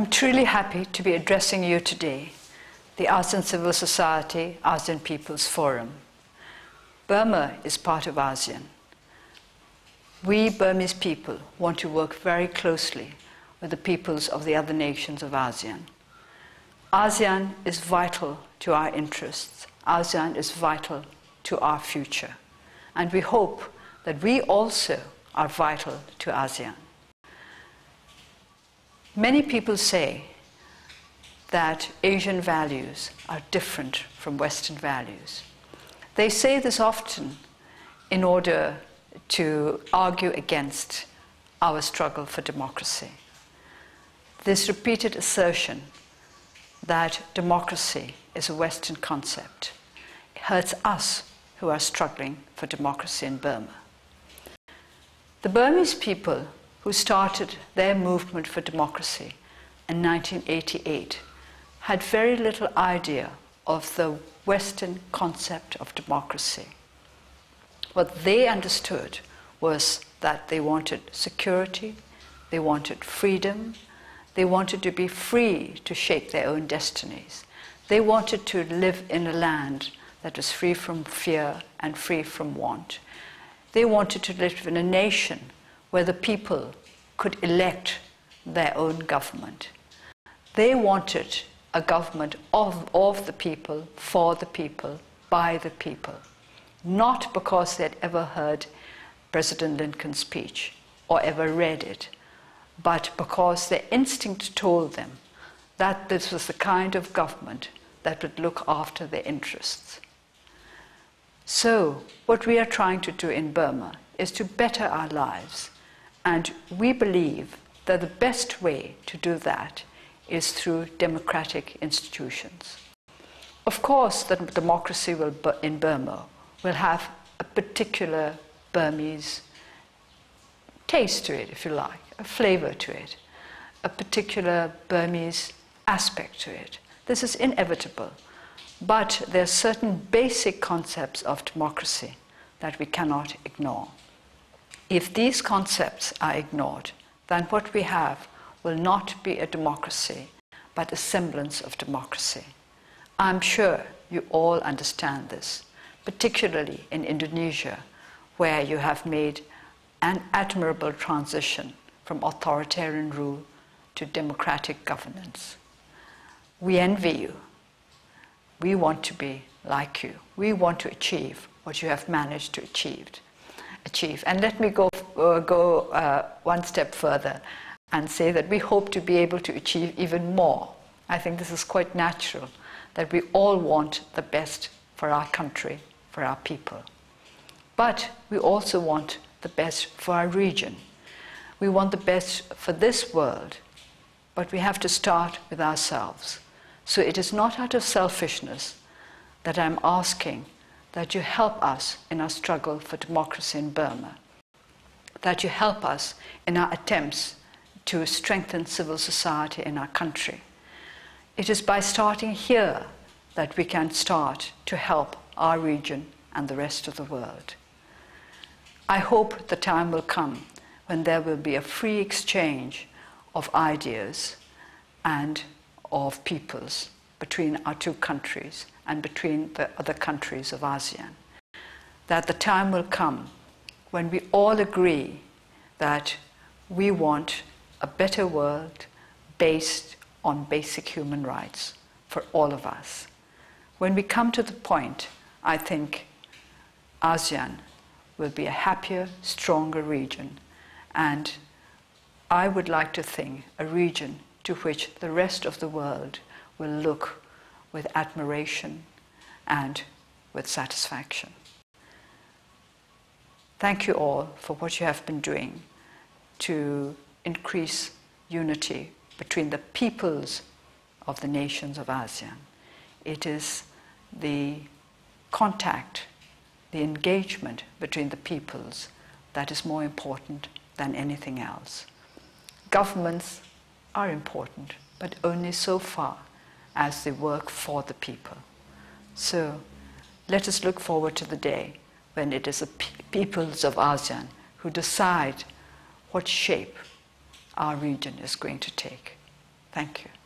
I'm truly happy to be addressing you today, the ASEAN Civil Society ASEAN People's Forum. Burma is part of ASEAN. We Burmese people want to work very closely with the peoples of the other nations of ASEAN. ASEAN is vital to our interests. ASEAN is vital to our future. And we hope that we also are vital to ASEAN. Many people say that Asian values are different from Western values. They say this often in order to argue against our struggle for democracy. This repeated assertion that democracy is a Western concept hurts us who are struggling for democracy in Burma. The Burmese people who started their movement for democracy in 1988 had very little idea of the Western concept of democracy. What they understood was that they wanted security, they wanted freedom, they wanted to be free to shape their own destinies. They wanted to live in a land that was free from fear and free from want. They wanted to live in a nation where the people could elect their own government. They wanted a government of the people, for the people, by the people, not because they'd ever heard President Lincoln's speech or ever read it, but because their instinct told them that this was the kind of government that would look after their interests. So, what we are trying to do in Burma is to better our lives, and we believe that the best way to do that is through democratic institutions. Of course, the democracy in Burma will have a particular Burmese taste to it, if you like, a flavor to it, a particular Burmese aspect to it. This is inevitable, but there are certain basic concepts of democracy that we cannot ignore. If these concepts are ignored, then what we have will not be a democracy, but a semblance of democracy. I'm sure you all understand this, particularly in Indonesia, where you have made an admirable transition from authoritarian rule to democratic governance. We envy you. We want to be like you. We want to achieve what you have managed to achieve. And let me go one step further and say that we hope to be able to achieve even more. I think this is quite natural, that we all want the best for our country, for our people. But we also want the best for our region. We want the best for this world, but we have to start with ourselves. So it is not out of selfishness that I'm asking that you help us in our struggle for democracy in Burma, that you help us in our attempts to strengthen civil society in our country. It is by starting here that we can start to help our region and the rest of the world. I hope the time will come when there will be a free exchange of ideas and of peoples between our two countries and between the other countries of ASEAN. That the time will come when we all agree that we want a better world based on basic human rights for all of us. When we come to the point, I think ASEAN will be a happier, stronger region, and I would like to think a region to which the rest of the world will look with admiration and with satisfaction. Thank you all for what you have been doing to increase unity between the peoples of the nations of ASEAN. It is the contact, the engagement between the peoples that is more important than anything else. Governments are important, but only so far as they work for the people. So let us look forward to the day when it is the peoples of ASEAN who decide what shape our region is going to take. Thank you.